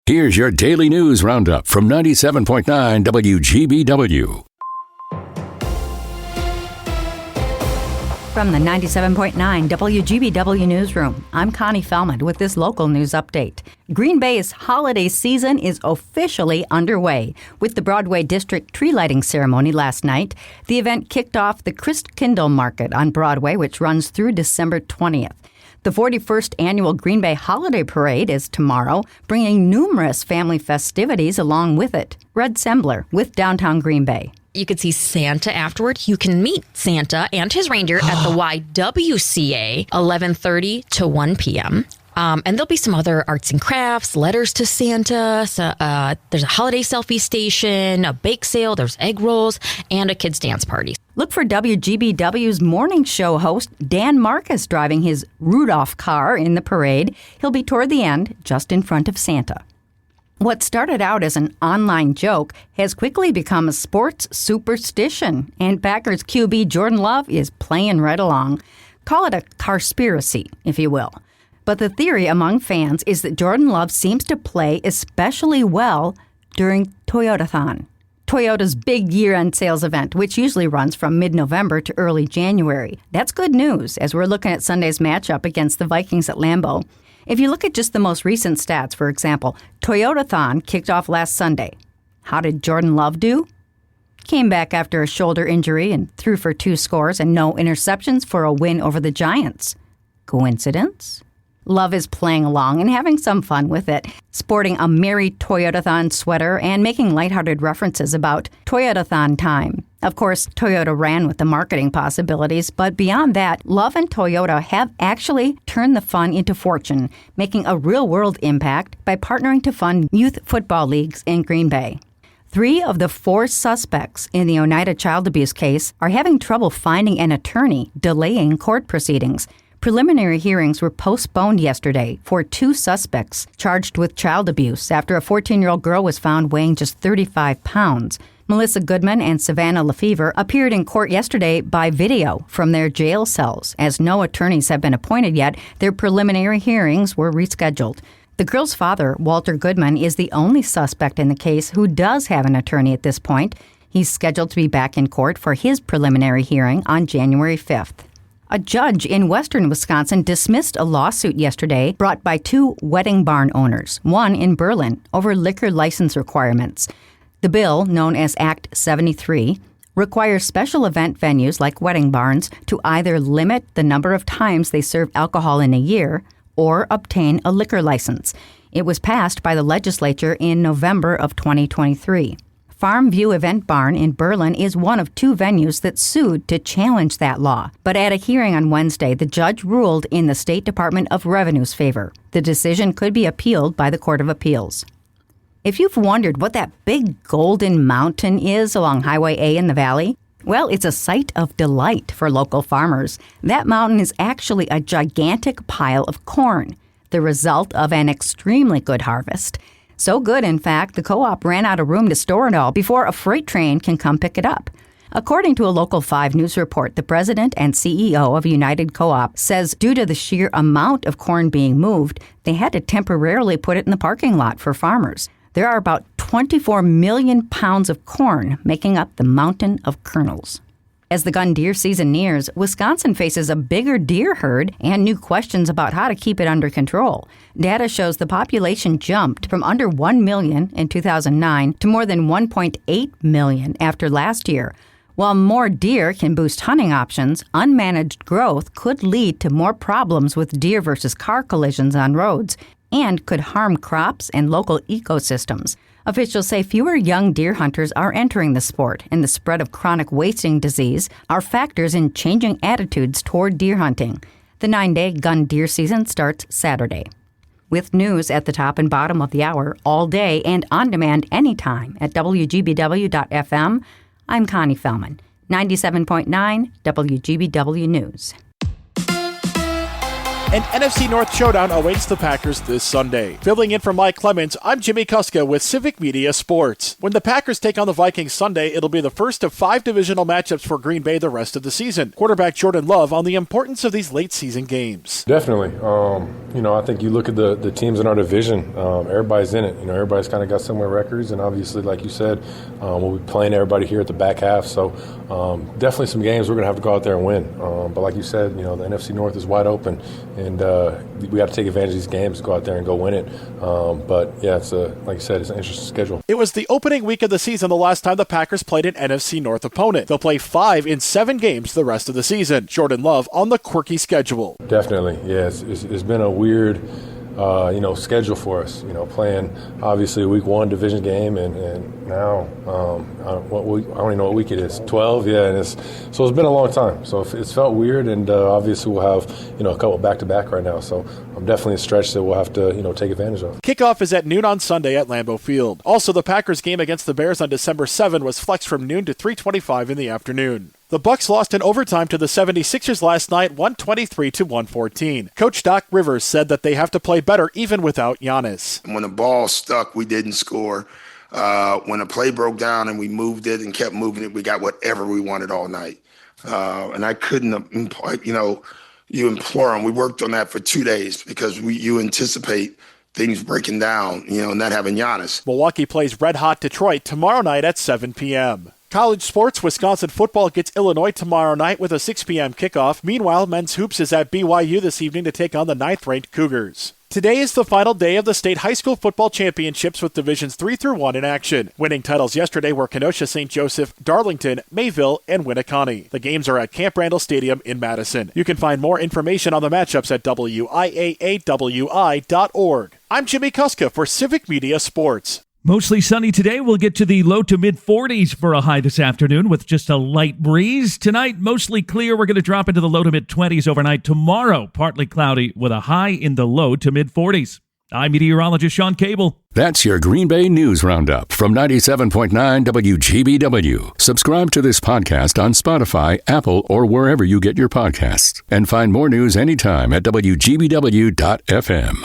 Here's your daily news roundup from 97.9 WGBW. From the 97.9 WGBW newsroom, I'm Connie Fellman with this local news update. Green Bay's holiday season is officially underway. With the Broadway District tree lighting ceremony last night, the event kicked off the Christkindl Market on Broadway, which runs through December 20th. The 41st Annual Green Bay Holiday Parade is tomorrow, bringing numerous family festivities along with it. Red Sembler with Downtown Green Bay. You could see Santa afterward. You can meet Santa and his reindeer at the YWCA, 11:30 to 1 p.m. And there'll be some other arts and crafts, letters to Santa. There's a holiday selfie station, a bake sale, there's egg rolls, and a kids' dance party. Look for WGBW's morning show host Dan Marcus driving his Rudolph car in the parade. He'll be toward the end, just in front of Santa. What started out as an online joke has quickly become a sports superstition, and Packers QB Jordan Love is playing right along. Call it a carspiracy, if you will. But the theory among fans is that Jordan Love seems to play especially well during Toyotathon, Toyota's big year-end sales event, which usually runs from mid-November to early January. That's good news, as we're looking at Sunday's matchup against the Vikings at Lambeau. If you look at just the most recent stats, for example, Toyotathon kicked off last Sunday. How did Jordan Love do? Came back after a shoulder injury and threw for 2 scores and no interceptions for a win over the Giants. Coincidence? Love is playing along and having some fun with it, sporting a Merry Toyotathon sweater and making lighthearted references about Toyotathon time. Of course, Toyota ran with the marketing possibilities, but beyond that, Love and Toyota have actually turned the fun into fortune, making a real-world impact by partnering to fund youth football leagues in Green Bay. 3 of the 4 suspects in the Oneida child abuse case are having trouble finding an attorney, delaying court proceedings. Preliminary hearings were postponed yesterday for 2 suspects charged with child abuse after a 14-year-old girl was found weighing just 35 pounds. Melissa Goodman and Savannah Lefevre appeared in court yesterday by video from their jail cells. As no attorneys have been appointed yet, their preliminary hearings were rescheduled. The girl's father, Walter Goodman, is the only suspect in the case who does have an attorney at this point. He's scheduled to be back in court for his preliminary hearing on January 5th. A judge in western Wisconsin dismissed a lawsuit yesterday brought by 2 wedding barn owners, one in Berlin, over liquor license requirements. The bill, known as Act 73, requires special event venues like wedding barns to either limit the number of times they serve alcohol in a year or obtain a liquor license. It was passed by the legislature in November of 2023. Farmview Event Barn in Berlin is one of 2 venues that sued to challenge that law. But at a hearing on Wednesday, the judge ruled in the State Department of Revenue's favor. The decision could be appealed by the Court of Appeals. If you've wondered what that big golden mountain is along Highway A in the valley, well, it's a sight of delight for local farmers. That mountain is actually a gigantic pile of corn, the result of an extremely good harvest. So good, in fact, the co-op ran out of room to store it all before a freight train can come pick it up. According to a Local 5 news report, the president and CEO of United Co-op says due to the sheer amount of corn being moved, they had to temporarily put it in the parking lot for farmers. There are about 24 million pounds of corn making up the mountain of kernels. As the gun deer season nears, Wisconsin faces a bigger deer herd and new questions about how to keep it under control. Data shows the population jumped from under 1 million in 2009 to more than 1.8 million after last year. While more deer can boost hunting options, unmanaged growth could lead to more problems with deer versus car collisions on roads and could harm crops and local ecosystems. Officials say fewer young deer hunters are entering the sport, and the spread of chronic wasting disease are factors in changing attitudes toward deer hunting. The 9-day gun deer season starts Saturday. With news at the top and bottom of the hour all day and on demand anytime at WGBW.FM, I'm Connie Fellman, 97.9 WGBW News. An NFC North showdown awaits the Packers this Sunday. Filling in for Mike Clemens, I'm Jimmy Kuska with Civic Media Sports. When the Packers take on the Vikings Sunday, it'll be the first of 5 divisional matchups for Green Bay the rest of the season. Quarterback Jordan Love on the importance of these late season games. Definitely. I think you look at the teams in our division, everybody's in it. Everybody's kind of got similar records, and obviously, like you said, we'll be playing everybody here at the back half. So definitely some games we're going to have to go out there and win. But like you said, the NFC North is wide open, and we got to take advantage of these games, go out there and go win it. But yeah, it's like you said, it's an interesting schedule. It was the opening week of the season the last time the Packers played an NFC North opponent. They'll play 5 in 7 games the rest of the season. Jordan Love on the quirky schedule. Definitely, yeah. It's been a weird schedule for us, playing obviously a week 1 division game and now I don't even know what week it is, 12, yeah, and it's been a long time, so it's felt weird, and obviously we'll have a couple back-to-back right now, so I'm definitely a stretch that we'll have to take advantage of. Kickoff is at noon on Sunday at Lambeau Field. Also, the Packers game against the Bears on December 7 was flexed from noon to 3:25 in the afternoon. The Bucs lost in overtime to the 76ers last night, 123-114. Coach Doc Rivers said that they have to play better even without Giannis. When the ball stuck, we didn't score. When the play broke down and we moved it and kept moving it, we got whatever we wanted all night. And I couldn't, you implore them. We worked on that for 2 days because you anticipate things breaking down, not having Giannis. Milwaukee plays red-hot Detroit tomorrow night at 7 p.m. College sports, Wisconsin football gets Illinois tomorrow night with a 6 p.m. kickoff. Meanwhile, men's hoops is at BYU this evening to take on the 9th-ranked Cougars. Today is the final day of the state high school football championships with divisions 3 through 1 in action. Winning titles yesterday were Kenosha St. Joseph, Darlington, Mayville, and Winneconne. The games are at Camp Randall Stadium in Madison. You can find more information on the matchups at WIAAWI.org. I'm Jimmy Kuska for Civic Media Sports. Mostly sunny today. We'll get to the low to mid 40s for a high this afternoon with just a light breeze. Tonight, mostly clear. We're going to drop into the low to mid 20s overnight. Tomorrow, partly cloudy with a high in the low to mid 40s. I'm meteorologist Sean Cable. That's your Green Bay News Roundup from 97.9 WGBW. Subscribe to this podcast on Spotify, Apple, or wherever you get your podcasts. And find more news anytime at WGBW.FM.